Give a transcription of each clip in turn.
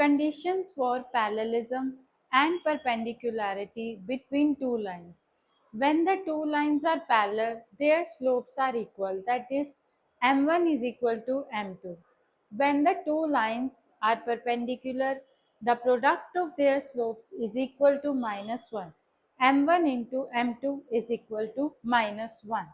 Conditions for parallelism and perpendicularity between two lines. When the two lines are parallel, their slopes are equal, that is, m1 is equal to m2. When the two lines are perpendicular, the product of their slopes is equal to minus 1. m1 into m2 is equal to minus 1.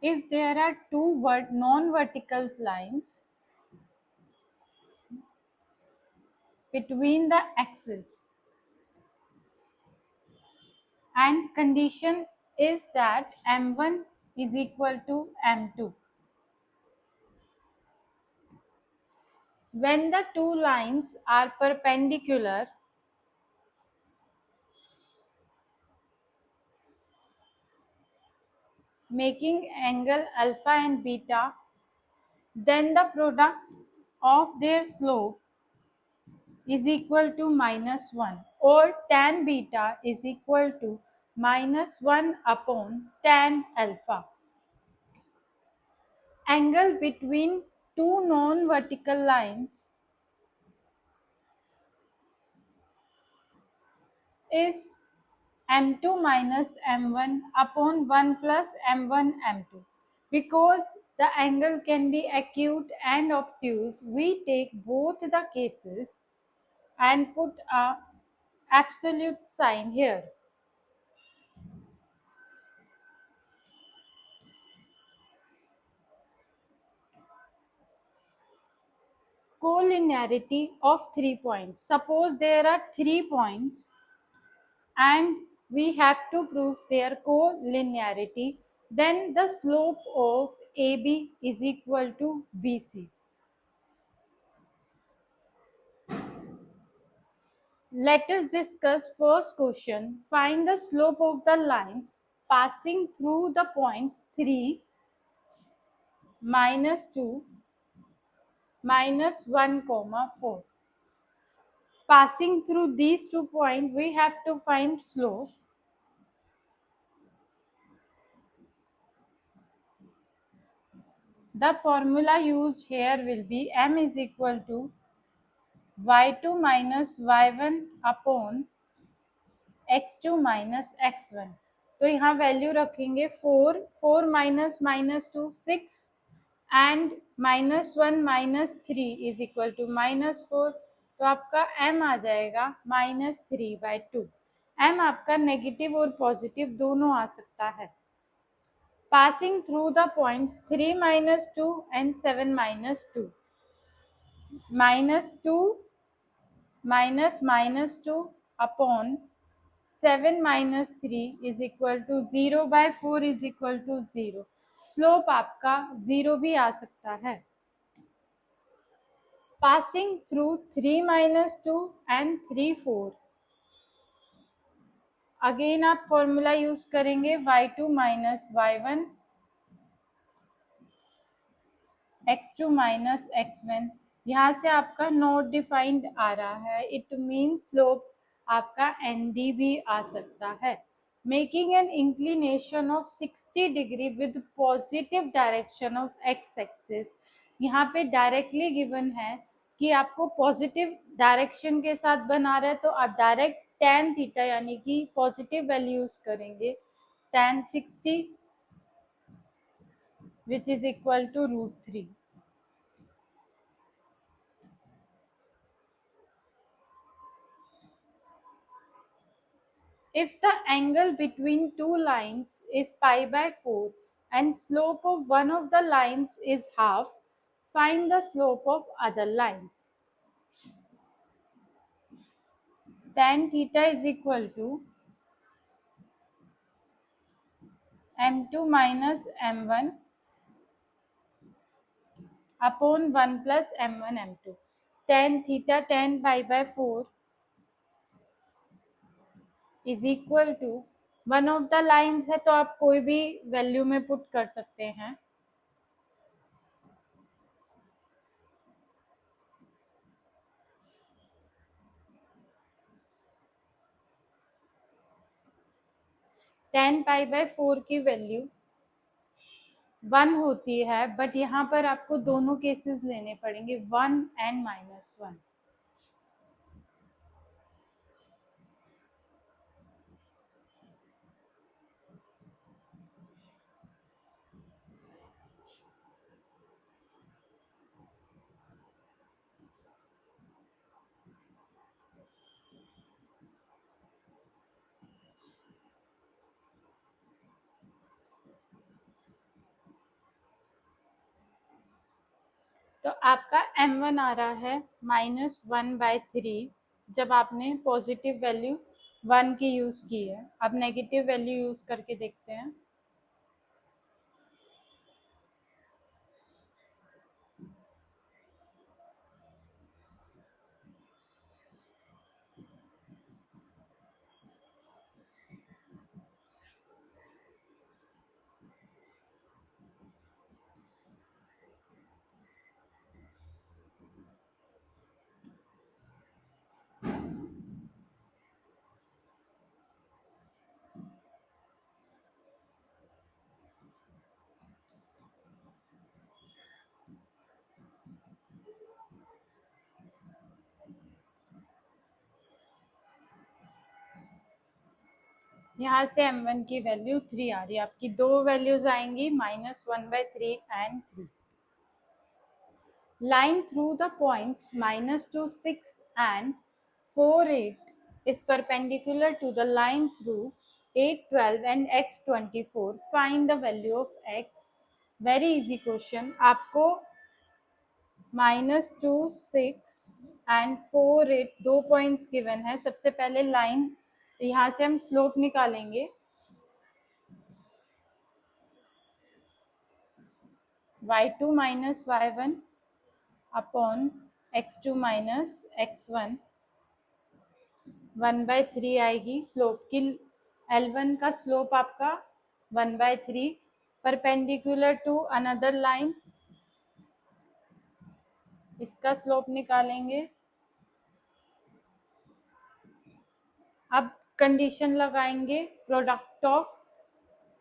If there are two non-vertical lines between the axes, and condition is that m1 is equal to m2. When the two lines are perpendicular, making angle alpha and beta, then the product of their slope is equal to minus 1, or tan beta is equal to minus 1 upon tan alpha. Angle between two non-vertical lines is m2 minus m1 upon 1 plus m1 m2. Because the angle can be acute and obtuse, we take both the cases and put a absolute sign here. Collinearity of 3 points. Suppose there are 3 points and we have to prove their collinearity, then the slope of AB is equal to BC. Let us discuss first question. Find the slope of the lines passing through the points 3, minus 2, minus 1, 4. Passing through these 2 points, we have to find slope. The formula used here will be m is equal to y2 minus y1 upon x2 minus x1. तो यहाँ value रखेंगे 4, 4 minus minus 2 6 and minus 1 minus 3 is equal to minus 4. तो आपका m आ जाएगा माइनस 3/2. m आपका negative और पॉजिटिव दोनों आ सकता है. Passing through the points 3 minus 2 and 7 minus 2. minus 2 minus minus 2 upon 7 minus 3 is equal to 0/4 is equal to 0. Slope आपका 0 भी आ सकता है. Passing through 3 minus 2 and 3 4. Again आप फॉर्मूला यूज करेंगे y2 minus y1 x2 minus x1. यहाँ से आपका not defined आ रहा है. इट मीन स्लोप आपका nd भी आ सकता है. Making an inclination of 60 degree with positive direction of x axis. यहाँ पे डायरेक्टली गिवन है कि आपको पॉजिटिव डायरेक्शन के साथ बना रहा है, तो आप डायरेक्ट tan थीटा यानी कि पॉजिटिव वैल्यू यूज करेंगे. tan 60 which is equal to √3. If the angle between two lines is pi/4 and slope of one of the lines is half, find the slope of other lines. Tan theta is equal to m2 minus m1 upon 1 plus m1 m2. Tan theta tan pi/4 is equal to one of the lines है, तो आप कोई भी value में put कर सकते हैं. tan pi/4 की वैल्यू 1 होती है, बट यहाँ पर आपको दोनों केसेस लेने पड़ेंगे, 1 एंड -1। तो आपका m1 आ रहा है -1/3, जब आपने पॉजिटिव वैल्यू 1 की यूज़ की है। अब नेगेटिव वैल्यू यूज़ करके देखते हैं। यहाँ से m1 की वैल्यू 3 आ रही है। आपकी दो वैल्यूज आएंगी, -1/3 and 3। Line through the points -2, 6 and 4, 8 is perpendicular to the line through 8, 12 and x 24. Find the value of x. Very easy question. आपको -2, 6 एंड 4, 8 दो पॉइंट्स गिवन है। सबसे पहले लाइन, यहाँ से हम स्लोप निकालेंगे। y2 minus y1 upon x2 minus x1 1/3 आएगी। स्लोप की L1 का स्लोप आपका 1/3, परपेंडिकुलर टू अनदर लाइन, इसका स्लोप निकालेंगे। अब कंडीशन लगाएंगे, product of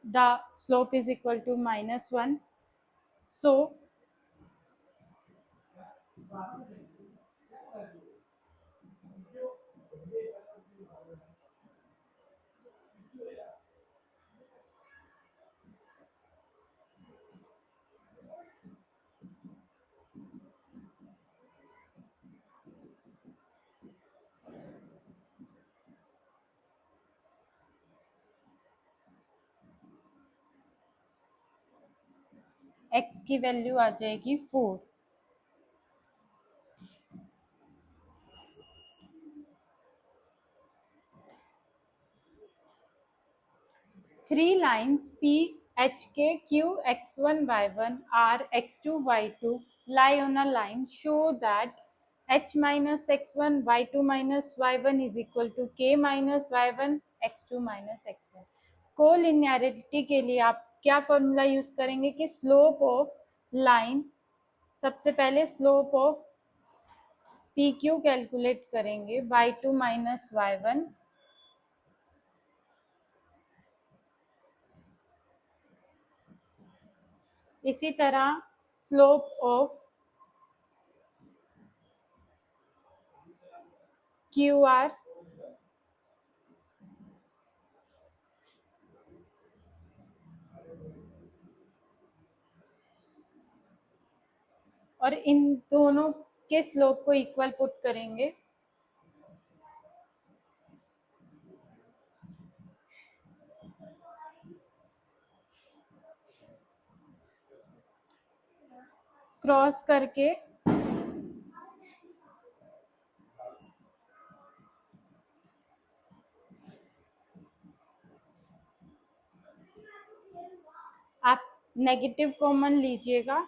the slope is equal to -1। So x की वैल्यू आ जाएगी 4। Three lines P, H, K, Q, X1, Y1, R, X2, Y2 lie on a line. Show that H minus X1, Y2 minus Y1 is equal to K minus Y1, X2 minus X1. Collinearity के लिए आप क्या formula use करेंगे कि slope of line, सबसे पहले slope of P Q calculate करेंगे, y2 minus y1 इसी तरह स्लोप ऑफ क्यू आर और इन दोनों के स्लोप को इक्वल पुट करेंगे। क्रॉस करके आप नेगेटिव कॉमन लीजिएगा।